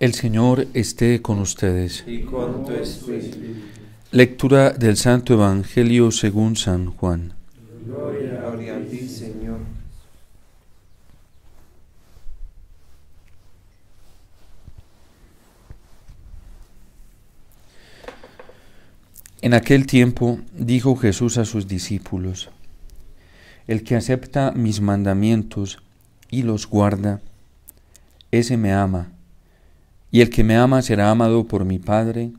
El Señor esté con ustedes. Y con tu espíritu. Lectura del Santo Evangelio según San Juan. Gloria a ti, Señor. En aquel tiempo dijo Jesús a sus discípulos: El que acepta mis mandamientos y los guarda, ese me ama, y el que me ama será amado por mi Padre,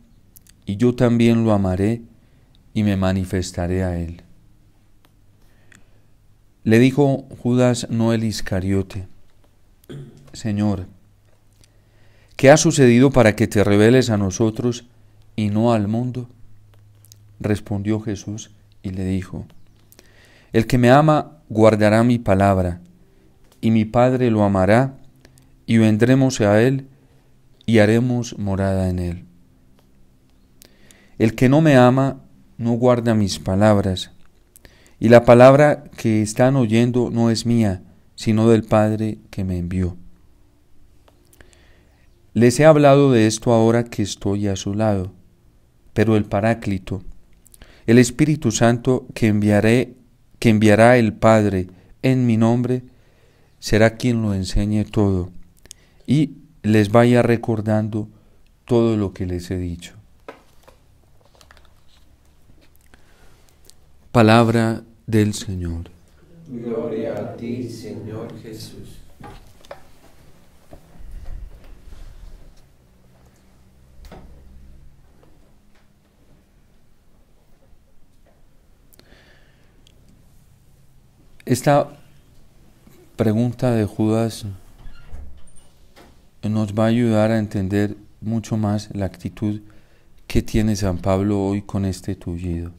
y yo también lo amaré y me manifestaré a él. Le dijo Judas, no el Iscariote: Señor, ¿qué ha sucedido para que te reveles a nosotros y no al mundo? Respondió Jesús y le dijo: El que me ama guardará mi palabra, y mi Padre lo amará, y vendremos a él y haremos morada en él. El que no me ama no guarda mis palabras, y la palabra que están oyendo no es mía, sino del Padre que me envió. Les he hablado de esto ahora que estoy a su lado, pero el Paráclito, el Espíritu Santo que enviará el Padre en mi nombre, será quien lo enseñe todo y les vaya recordando todo lo que les he dicho. Palabra del Señor. Gloria a ti, Señor Jesús. Esta pregunta de Judas nos va a ayudar a entender mucho más la actitud que tiene San Pablo hoy con este tullido.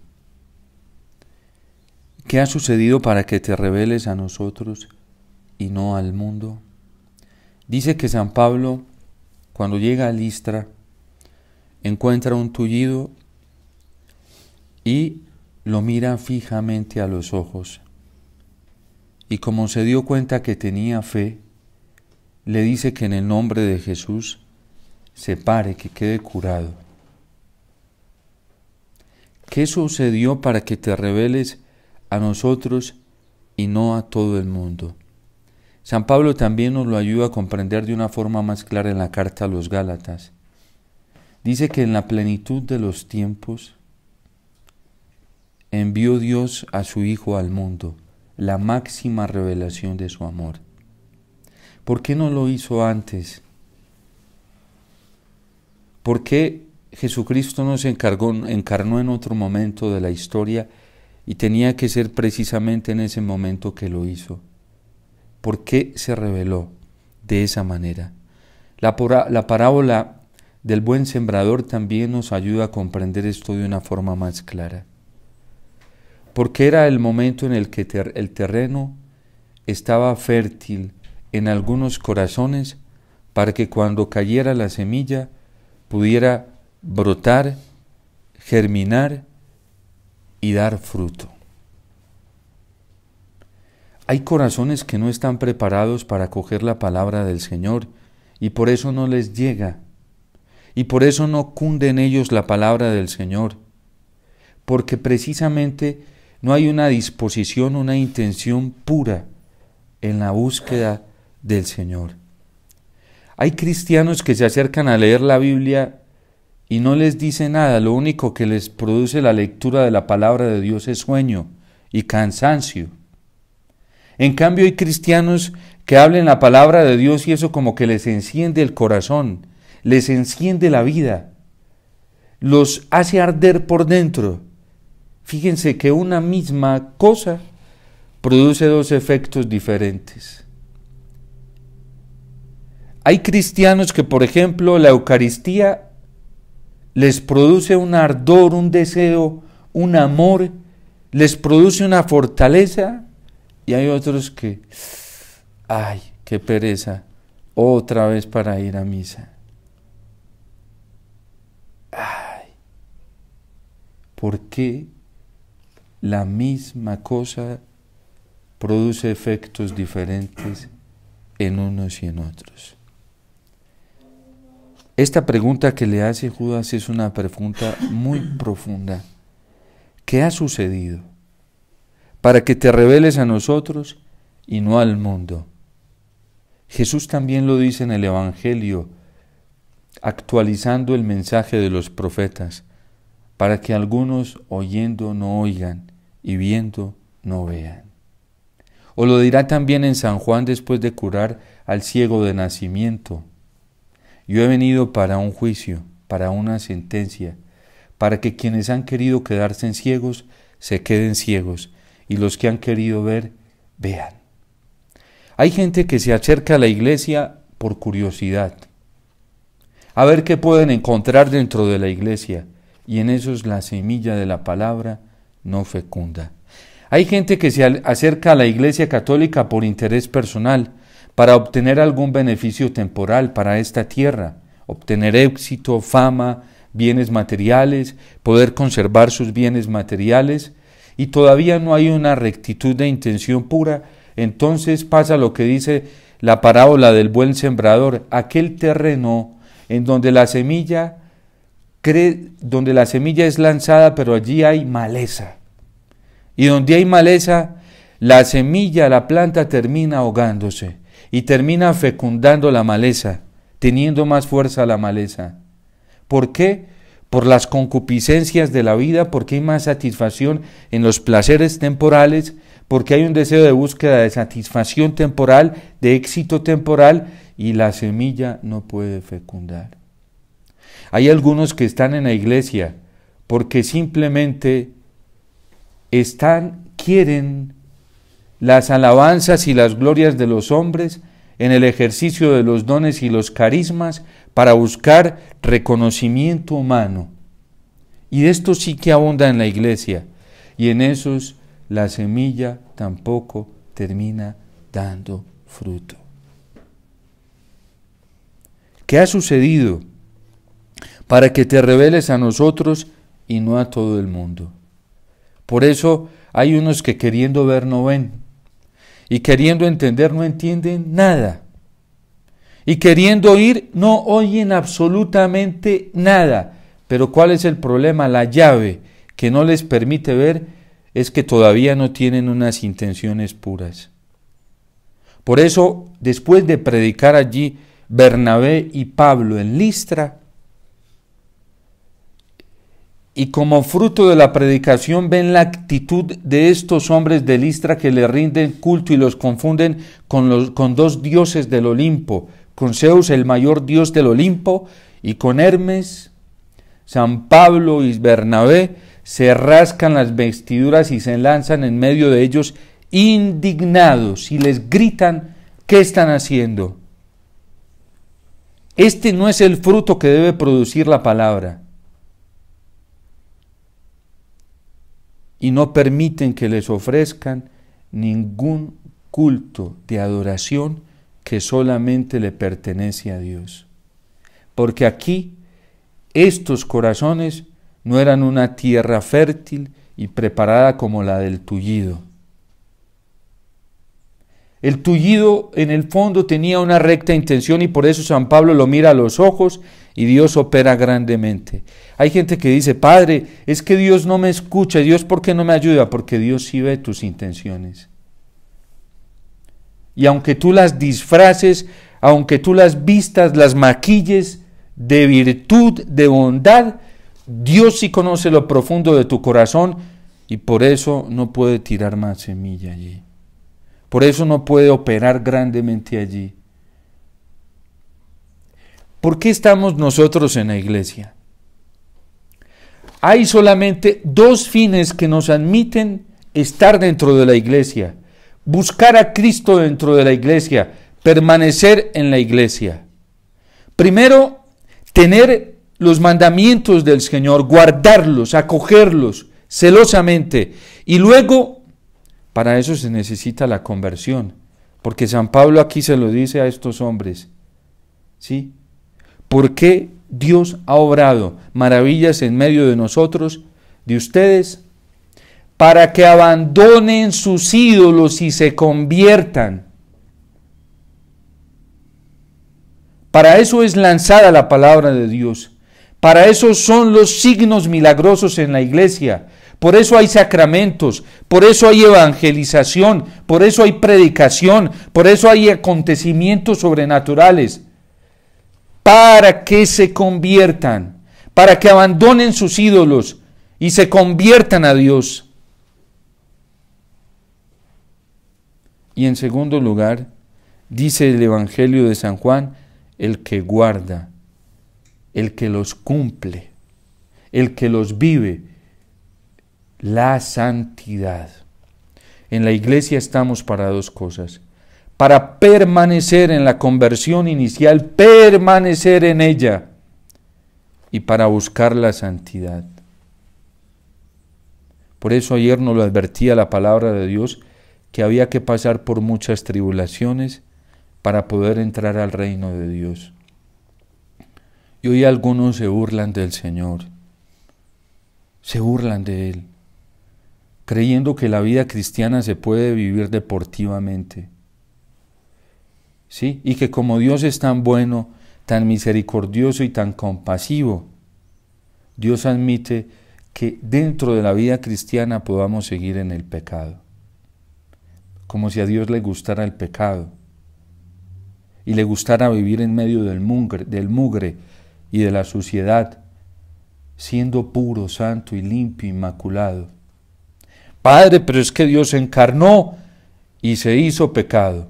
¿Qué ha sucedido para que te reveles a nosotros y no al mundo? Dice que San Pablo, cuando llega a Listra, encuentra un tullido y lo mira fijamente a los ojos. Y como se dio cuenta que tenía fe, le dice que en el nombre de Jesús se pare, que quede curado. ¿Qué sucedió para que te reveles a nosotros y no a todo el mundo? San Pablo también nos lo ayuda a comprender de una forma más clara en la carta a los Gálatas. Dice que en la plenitud de los tiempos envió Dios a su Hijo al mundo, la máxima revelación de su amor. ¿Por qué no lo hizo antes? ¿Por qué Jesucristo no se encarnó en otro momento de la historia y tenía que ser precisamente en ese momento que lo hizo? ¿Por qué se reveló de esa manera? La parábola del buen sembrador también nos ayuda a comprender esto de una forma más clara. Porque era el momento en el que el terreno estaba fértil en algunos corazones para que cuando cayera la semilla pudiera brotar, germinar y dar fruto. Hay corazones que no están preparados para acoger la palabra del Señor y por eso no les llega, y por eso no cunde en ellos la palabra del Señor, porque precisamente no hay una disposición, una intención pura en la búsqueda del Señor. Hay cristianos que se acercan a leer la Biblia y no les dice nada, lo único que les produce la lectura de la palabra de Dios es sueño y cansancio. En cambio hay cristianos que hablan la palabra de Dios y eso como que les enciende el corazón, les enciende la vida, los hace arder por dentro. Fíjense que una misma cosa produce dos efectos diferentes. Hay cristianos que, por ejemplo, la Eucaristía les produce un ardor, un deseo, un amor, les produce una fortaleza, y hay otros que, ¡ay, qué pereza! Otra vez para ir a misa. ¡Ay! ¿Por qué la misma cosa produce efectos diferentes en unos y en otros? Esta pregunta que le hace Judas es una pregunta muy profunda. ¿Qué ha sucedido? Para que te reveles a nosotros y no al mundo. Jesús también lo dice en el Evangelio, actualizando el mensaje de los profetas, para que algunos oyendo no oigan y viendo no vean. O lo dirá también en San Juan después de curar al ciego de nacimiento. Yo he venido para un juicio, para una sentencia, para que quienes han querido quedarse en ciegos se queden ciegos y los que han querido ver, vean. Hay gente que se acerca a la iglesia por curiosidad, a ver qué pueden encontrar dentro de la iglesia, y en eso es la semilla de la palabra no fecunda. Hay gente que se acerca a la iglesia católica por interés personal, para obtener algún beneficio temporal para esta tierra, obtener éxito, fama, bienes materiales, poder conservar sus bienes materiales, y todavía no hay una rectitud de intención pura. Entonces pasa lo que dice la parábola del buen sembrador, aquel terreno en donde la semilla es lanzada, pero allí hay maleza. Y donde hay maleza, la semilla, la planta termina ahogándose y termina fecundando la maleza, teniendo más fuerza la maleza. ¿Por qué? Por las concupiscencias de la vida, porque hay más satisfacción en los placeres temporales, porque hay un deseo de búsqueda de satisfacción temporal, de éxito temporal, y la semilla no puede fecundar. Hay algunos que están en la iglesia porque simplemente quieren las alabanzas y las glorias de los hombres en el ejercicio de los dones y los carismas para buscar reconocimiento humano. Y esto sí que abunda en la iglesia, y en esos la semilla tampoco termina dando fruto. ¿Qué ha sucedido? Para que te reveles a nosotros y no a todo el mundo. Por eso hay unos que queriendo ver no ven, y queriendo entender no entienden nada, y queriendo oír no oyen absolutamente nada. Pero ¿cuál es el problema? La llave que no les permite ver es que todavía no tienen unas intenciones puras. Por eso, después de predicar allí Bernabé y Pablo en Listra, y como fruto de la predicación ven la actitud de estos hombres de Listra que le rinden culto y los confunden con dos dioses del Olimpo, con Zeus, el mayor dios del Olimpo, y con Hermes. San Pablo y Bernabé se rascan las vestiduras y se lanzan en medio de ellos indignados y les gritan: ¿qué están haciendo? Este no es el fruto que debe producir la palabra. Y no permiten que les ofrezcan ningún culto de adoración que solamente le pertenece a Dios. Porque aquí estos corazones no eran una tierra fértil y preparada como la del Tullido. El Tullido en el fondo tenía una recta intención y por eso San Pablo lo mira a los ojos y Dios opera grandemente. Hay gente que dice: Padre, es que Dios no me escucha. ¿Dios por qué no me ayuda? Porque Dios sí ve tus intenciones. Y aunque tú las disfraces, aunque tú las vistas, las maquilles de virtud, de bondad, Dios sí conoce lo profundo de tu corazón y por eso no puede tirar más semilla allí. Por eso no puede operar grandemente allí. ¿Por qué estamos nosotros en la iglesia? Hay solamente dos fines que nos admiten estar dentro de la iglesia: buscar a Cristo dentro de la iglesia, permanecer en la iglesia. Primero, tener los mandamientos del Señor, guardarlos, acogerlos celosamente. Y luego, para eso se necesita la conversión, porque San Pablo aquí se lo dice a estos hombres, ¿sí? ¿Por qué Dios ha obrado maravillas en medio de nosotros, de ustedes? Para que abandonen sus ídolos y se conviertan. Para eso es lanzada la palabra de Dios. Para eso son los signos milagrosos en la iglesia. Por eso hay sacramentos, por eso hay evangelización, por eso hay predicación, por eso hay acontecimientos sobrenaturales. Para que se conviertan, para que abandonen sus ídolos y se conviertan a Dios. Y en segundo lugar, dice el Evangelio de San Juan, el que guarda, el que los cumple, el que los vive, la santidad. En la iglesia estamos para dos cosas: para permanecer en la conversión inicial, permanecer en ella, y para buscar la santidad. Por eso ayer nos lo advertía la palabra de Dios, que había que pasar por muchas tribulaciones para poder entrar al reino de Dios. Y hoy algunos se burlan del Señor, se burlan de Él, creyendo que la vida cristiana se puede vivir deportivamente. ¿Sí? Y que como Dios es tan bueno, tan misericordioso y tan compasivo, Dios admite que dentro de la vida cristiana podamos seguir en el pecado. Como si a Dios le gustara el pecado y le gustara vivir en medio del mugre y de la suciedad, siendo puro, santo y limpio, inmaculado. Padre, pero es que Dios se encarnó y se hizo pecado.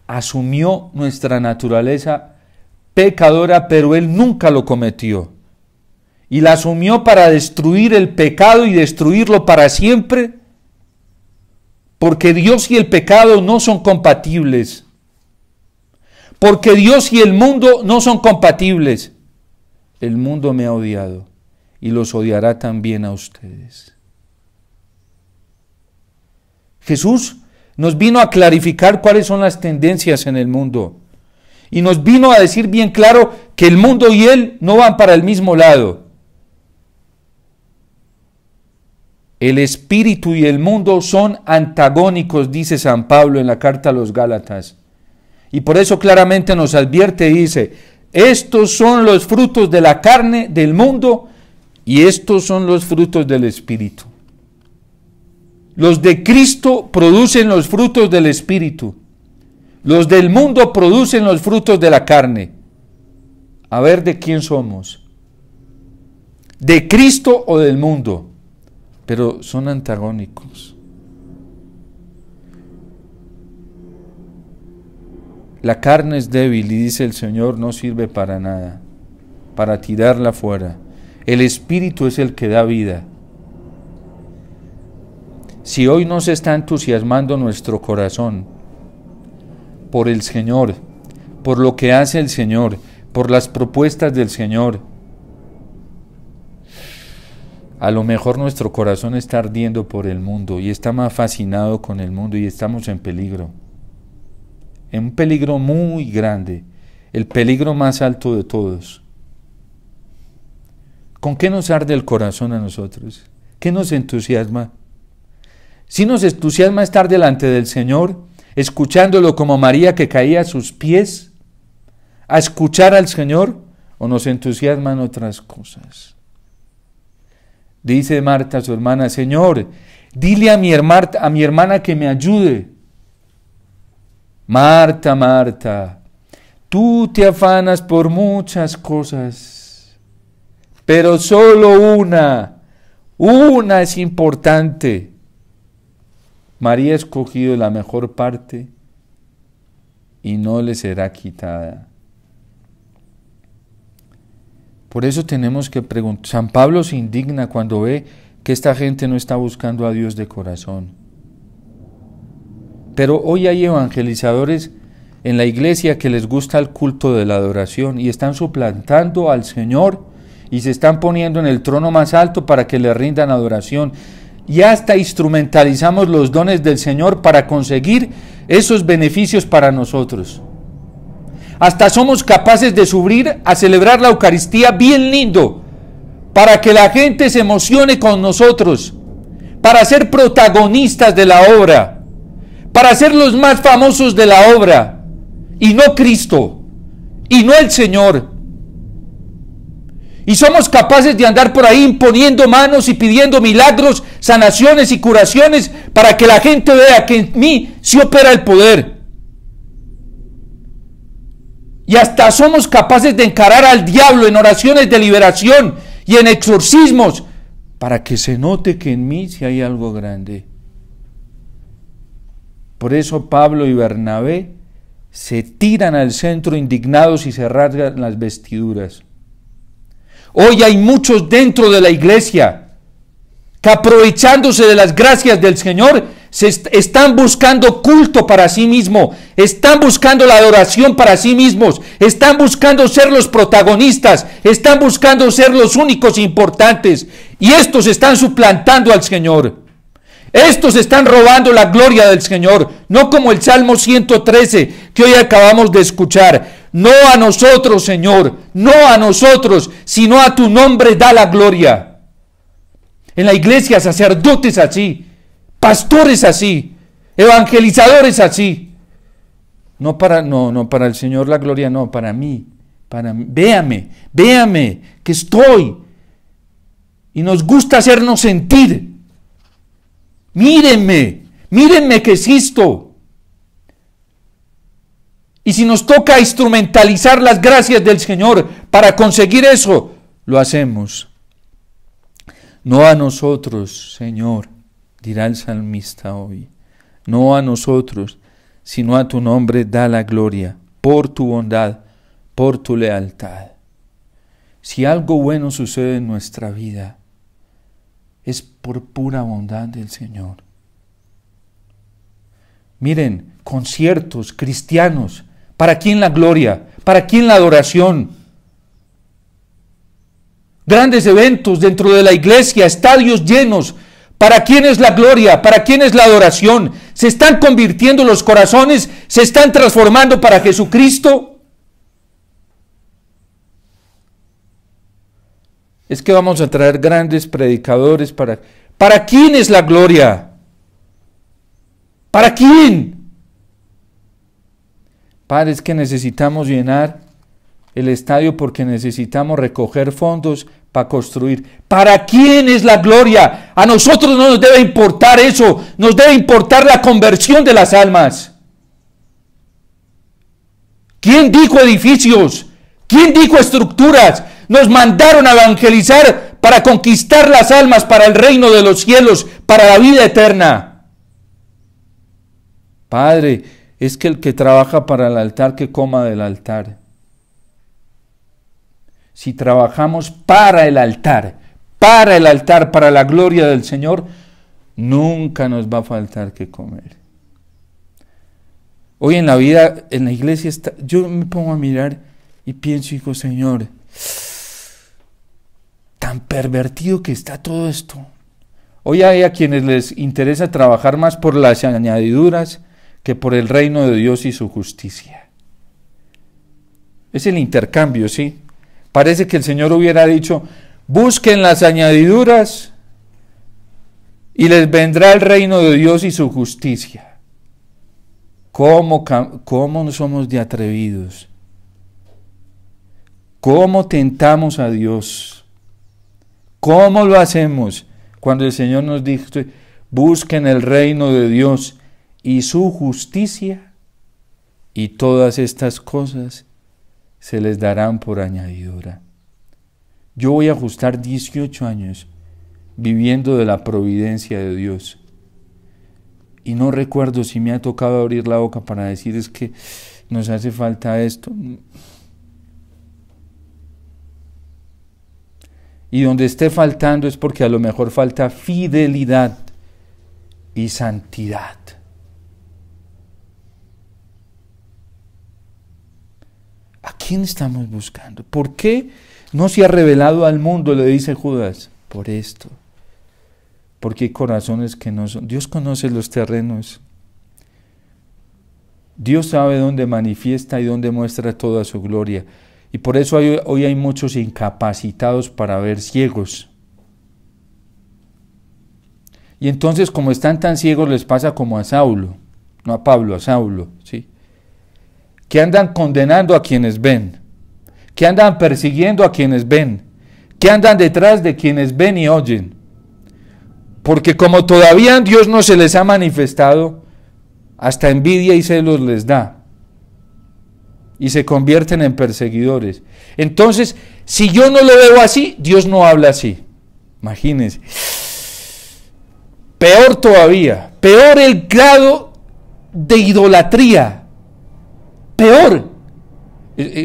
Asumió nuestra naturaleza pecadora, pero Él nunca lo cometió. Y la asumió para destruir el pecado y destruirlo para siempre, porque Dios y el pecado no son compatibles. Porque Dios y el mundo no son compatibles. El mundo me ha odiado y los odiará también a ustedes. Jesús nos vino a clarificar cuáles son las tendencias en el mundo. Y nos vino a decir bien claro que el mundo y Él no van para el mismo lado. El espíritu y el mundo son antagónicos, dice San Pablo en la carta a los Gálatas. Y por eso claramente nos advierte y dice: estos son los frutos de la carne, del mundo, y estos son los frutos del espíritu. Los de Cristo producen los frutos del espíritu. Los del mundo producen los frutos de la carne. A ver de quién somos. ¿De Cristo o del mundo? Pero son antagónicos. La carne es débil y dice el Señor, no sirve para nada, para tirarla fuera. El espíritu es el que da vida. Si hoy no se está entusiasmando nuestro corazón por el Señor, por lo que hace el Señor, por las propuestas del Señor, a lo mejor nuestro corazón está ardiendo por el mundo y está más fascinado con el mundo y estamos en peligro. En un peligro muy grande, el peligro más alto de todos. ¿Con qué nos arde el corazón a nosotros? ¿Qué nos entusiasma? Si nos entusiasma estar delante del Señor, escuchándolo como María que caía a sus pies, a escuchar al Señor, o nos entusiasman otras cosas. Dice Marta a su hermana: Señor, dile a mi hermana que me ayude. Marta, Marta, tú te afanas por muchas cosas, pero solo una es importante. María ha escogido la mejor parte y no le será quitada. Por eso tenemos que preguntar. San Pablo se indigna cuando ve que esta gente no está buscando a Dios de corazón. Pero hoy hay evangelizadores en la iglesia que les gusta el culto de la adoración y están suplantando al Señor y se están poniendo en el trono más alto para que le rindan adoración. Y hasta instrumentalizamos los dones del Señor para conseguir esos beneficios para nosotros. Hasta somos capaces de subir a celebrar la Eucaristía bien lindo, para que la gente se emocione con nosotros, para ser protagonistas de la obra, para ser los más famosos de la obra, y no Cristo. y no el Señor. Y somos capaces de andar por ahí imponiendo manos y pidiendo milagros, sanaciones y curaciones para que la gente vea que en mí sí opera el poder. Y hasta somos capaces de encarar al diablo en oraciones de liberación y en exorcismos para que se note que en mí sí hay algo grande. Por eso Pablo y Bernabé se tiran al centro indignados y se rasgan las vestiduras. Hoy hay muchos dentro de la iglesia que, aprovechándose de las gracias del Señor, están buscando culto para sí mismo, están buscando la adoración para sí mismos, están buscando ser los protagonistas, están buscando ser los únicos importantes, y estos están suplantando al Señor. Estos están robando la gloria del Señor, no como el Salmo 113 que hoy acabamos de escuchar. No a nosotros, Señor, no a nosotros, sino a tu nombre da la gloria. En la iglesia, sacerdotes así, pastores así, evangelizadores así. No para el Señor la gloria, no, para mí. Véame, que estoy. Y nos gusta hacernos sentir. Mírenme que existo. Y si nos toca instrumentalizar las gracias del Señor para conseguir eso, lo hacemos. No a nosotros, Señor, dirá el salmista hoy. No a nosotros, sino a tu nombre da la gloria, por tu bondad, por tu lealtad. Si algo bueno sucede en nuestra vida, es por pura bondad del Señor. Miren, conciertos cristianos. ¿Para quién la gloria? ¿Para quién la adoración? Grandes eventos dentro de la iglesia, estadios llenos. ¿Para quién es la gloria? ¿Para quién es la adoración? ¿Se están convirtiendo los corazones? ¿Se están transformando para Jesucristo? Es que vamos a traer grandes predicadores ¿Para quién es la gloria? ¿Para quién? Padre, es que necesitamos llenar el estadio porque necesitamos recoger fondos para construir. ¿Para quién es la gloria? A nosotros no nos debe importar eso, nos debe importar la conversión de las almas. ¿Quién dijo edificios? ¿Quién dijo estructuras? Nos mandaron a evangelizar para conquistar las almas para el reino de los cielos, para la vida eterna. Padre, es que el que trabaja para el altar, que coma del altar. Si trabajamos para el altar, para la gloria del Señor, nunca nos va a faltar que comer. Hoy en la vida, en la iglesia, yo me pongo a mirar y pienso, hijo, Señor, tan pervertido que está todo esto. Hoy hay a quienes les interesa trabajar más por las añadiduras que por el reino de Dios y su justicia. Es el intercambio, ¿sí? Parece que el Señor hubiera dicho, busquen las añadiduras y les vendrá el reino de Dios y su justicia. ¿Cómo no somos de atrevidos? ¿Cómo tentamos a Dios? ¿Cómo lo hacemos? Cuando el Señor nos dijo, busquen el reino de Dios y su justicia, y todas estas cosas se les darán por añadidura. Yo voy a ajustar 18 años viviendo de la providencia de Dios. Y no recuerdo si me ha tocado abrir la boca para decir es que nos hace falta esto. Y donde esté faltando es porque a lo mejor falta fidelidad y santidad. ¿A quién estamos buscando? ¿Por qué no se ha revelado al mundo? Le dice Judas. Por esto. Porque hay corazones que no son. Dios conoce los terrenos. Dios sabe dónde manifiesta y dónde muestra toda su gloria. Y por eso hoy hay muchos incapacitados para ver, ciegos. Y entonces, como están tan ciegos, les pasa como a Saulo. No a Pablo, a Saulo, ¿sí? que andan condenando a quienes ven, que andan persiguiendo a quienes ven, que andan detrás de quienes ven y oyen. Porque como todavía Dios no se les ha manifestado, hasta envidia y celos les da. Y se convierten en perseguidores. Entonces, si yo no lo veo así, Dios no habla así. Imagínense. Peor todavía, peor el grado de idolatría. Peor.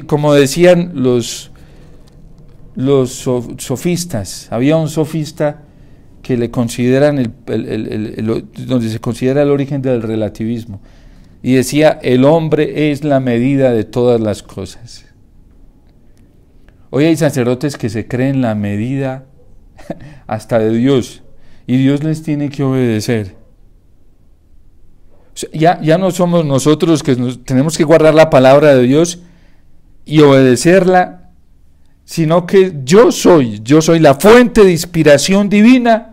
Como decían los sofistas, había un sofista que le consideran donde se considera el origen del relativismo, y decía: el hombre es la medida de todas las cosas. Hoy hay sacerdotes que se creen la medida hasta de Dios, y Dios les tiene que obedecer. O sea, ya no somos nosotros que tenemos que guardar la palabra de Dios y obedecerla, sino que yo soy la fuente de inspiración divina,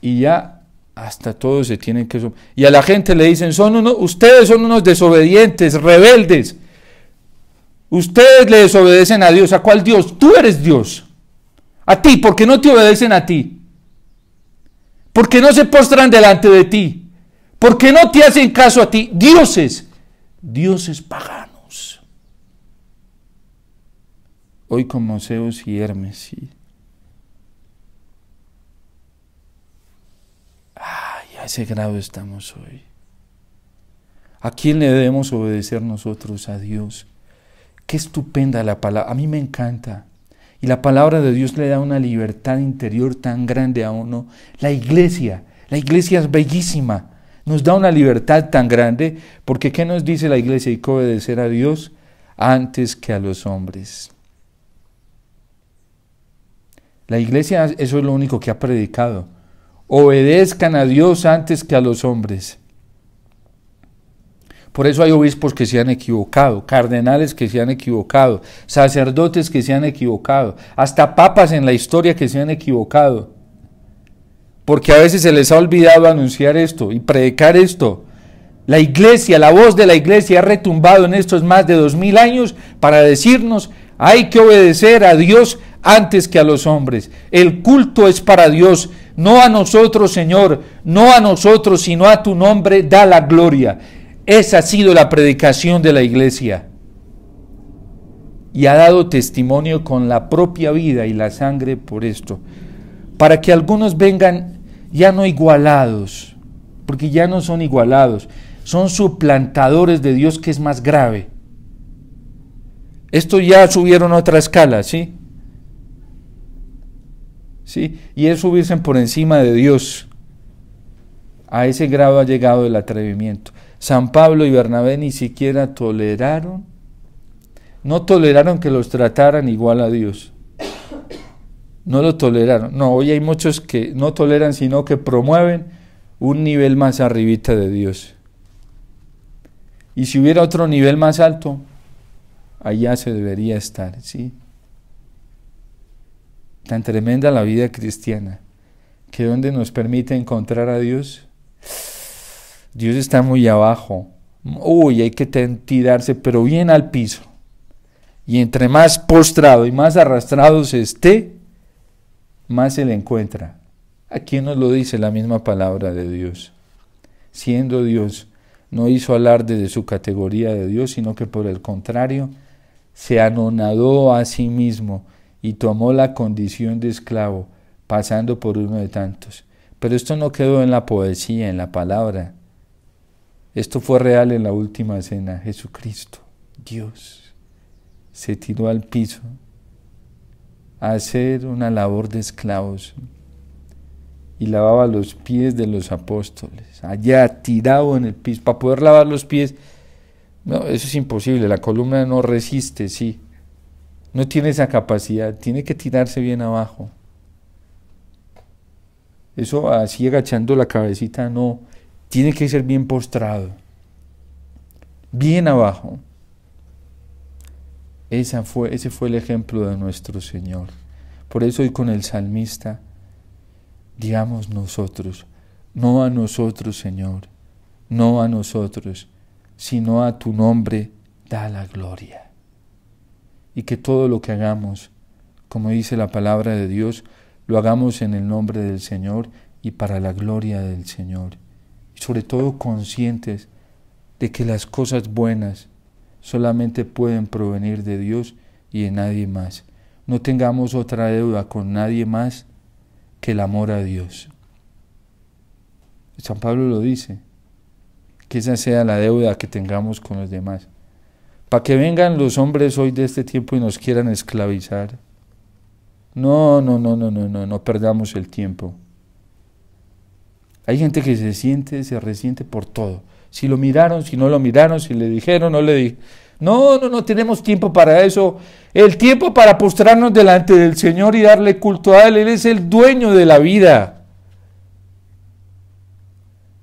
y ya hasta todos se tienen que... Y a la gente le dicen: ustedes son unos desobedientes, rebeldes, ustedes le desobedecen a Dios. ¿A cuál Dios? Tú eres Dios. A ti, ¿por qué no te obedecen a ti? ¿Por qué no se postran delante de ti? ¿Por qué no te hacen caso a ti? Dioses paganos. Hoy como Zeus y Hermes, sí. A ese grado estamos hoy. ¿A quién le debemos obedecer nosotros? A Dios. Qué estupenda la palabra, a mí me encanta. Y la palabra de Dios le da una libertad interior tan grande a uno. La iglesia es bellísima. Nos da una libertad tan grande, porque ¿qué nos dice la iglesia? Hay que obedecer a Dios antes que a los hombres. La iglesia, eso es lo único que ha predicado. Obedezcan a Dios antes que a los hombres. Por eso hay obispos que se han equivocado, cardenales que se han equivocado, sacerdotes que se han equivocado, hasta papas en la historia que se han equivocado. Porque a veces se les ha olvidado anunciar esto y predicar esto. La iglesia, la voz de la iglesia ha retumbado en estos más de 2000 años para decirnos: hay que obedecer a Dios antes que a los hombres. El culto es para Dios, no a nosotros, Señor, no a nosotros, sino a tu nombre da la gloria. Esa ha sido la predicación de la iglesia. Y ha dado testimonio con la propia vida y la sangre por esto. Para que algunos vengan ya no igualados, porque ya no son igualados, son suplantadores de Dios, que es más grave. Esto ya subieron a otra escala, ¿sí? ¿Sí? Y es subirse por encima de Dios. A ese grado ha llegado el atrevimiento. San Pablo y Bernabé ni siquiera no toleraron que los trataran igual a Dios. No lo toleraron. No, hoy hay muchos que no toleran, sino que promueven un nivel más arribita de Dios. Y si hubiera otro nivel más alto, allá se debería estar, ¿sí? Tan tremenda la vida cristiana, que donde nos permite encontrar a Dios, Dios está muy abajo. Hay que tirarse, pero bien al piso. Y entre más postrado y más arrastrado se esté, más se le encuentra. Aquí nos lo dice la misma palabra de Dios. Siendo Dios, no hizo alarde de su categoría de Dios, sino que por el contrario, se anonadó a sí mismo y tomó la condición de esclavo, pasando por uno de tantos. Pero esto no quedó en la poesía, en la palabra. Esto fue real en la última cena. Jesucristo, Dios, se tiró al piso a hacer una labor de esclavos y lavaba los pies de los apóstoles, allá tirado en el piso. Para poder lavar los pies, no, eso es imposible, la columna no resiste, sí, no tiene esa capacidad, tiene que tirarse bien abajo. Eso así agachando la cabecita no, tiene que ser bien postrado, bien abajo. Ese fue el ejemplo de nuestro Señor. Por eso hoy con el salmista, digamos nosotros, no a nosotros, Señor, no a nosotros, sino a tu nombre da la gloria. Y que todo lo que hagamos, como dice la palabra de Dios, lo hagamos en el nombre del Señor y para la gloria del Señor. Y sobre todo conscientes de que las cosas buenas solamente pueden provenir de Dios y de nadie más. No tengamos otra deuda con nadie más que el amor a Dios. San Pablo lo dice, que esa sea la deuda que tengamos con los demás. Para que vengan los hombres hoy de este tiempo y nos quieran esclavizar. No perdamos el tiempo. Hay gente que se resiente por todo. Si lo miraron, si no lo miraron, si le dijeron, no le dijeron. No tenemos tiempo para eso. El tiempo para postrarnos delante del Señor y darle culto a Él. Él es el dueño de la vida.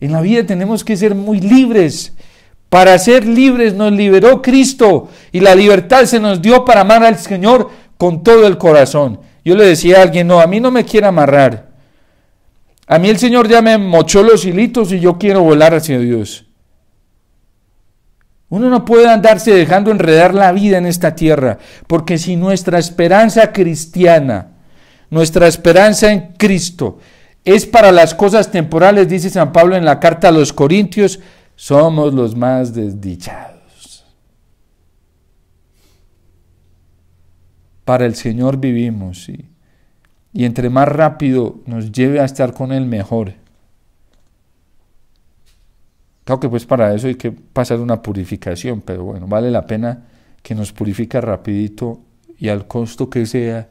En la vida tenemos que ser muy libres. Para ser libres nos liberó Cristo y la libertad se nos dio para amar al Señor con todo el corazón. Yo le decía a alguien, no, a mí no me quiere amarrar. A mí el Señor ya me mochó los hilitos y yo quiero volar hacia Dios. Uno no puede andarse dejando enredar la vida en esta tierra, porque si nuestra esperanza cristiana, nuestra esperanza en Cristo, es para las cosas temporales, dice San Pablo en la carta a los Corintios, somos los más desdichados. Para el Señor vivimos, ¿sí? Y entre más rápido nos lleve a estar con Él, mejor. Claro que pues para eso hay que pasar una purificación, pero bueno, vale la pena que nos purifique rapidito y al costo que sea,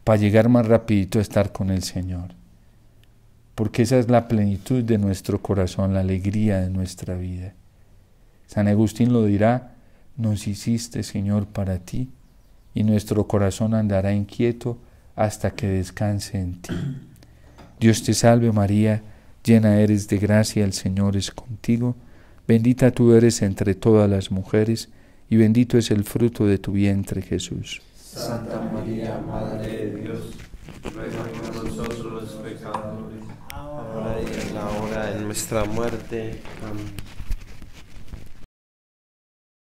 para llegar más rapidito a estar con el Señor. Porque esa es la plenitud de nuestro corazón, la alegría de nuestra vida. San Agustín lo dirá, nos hiciste, Señor, para ti, y nuestro corazón andará inquieto hasta que descanse en ti. Dios te salve María, llena eres de gracia, el Señor es contigo, bendita tú eres entre todas las mujeres, y bendito es el fruto de tu vientre, Jesús. Santa María, Madre de Dios, ruega por nosotros los pecadores, ahora y en la hora de nuestra muerte. Amén.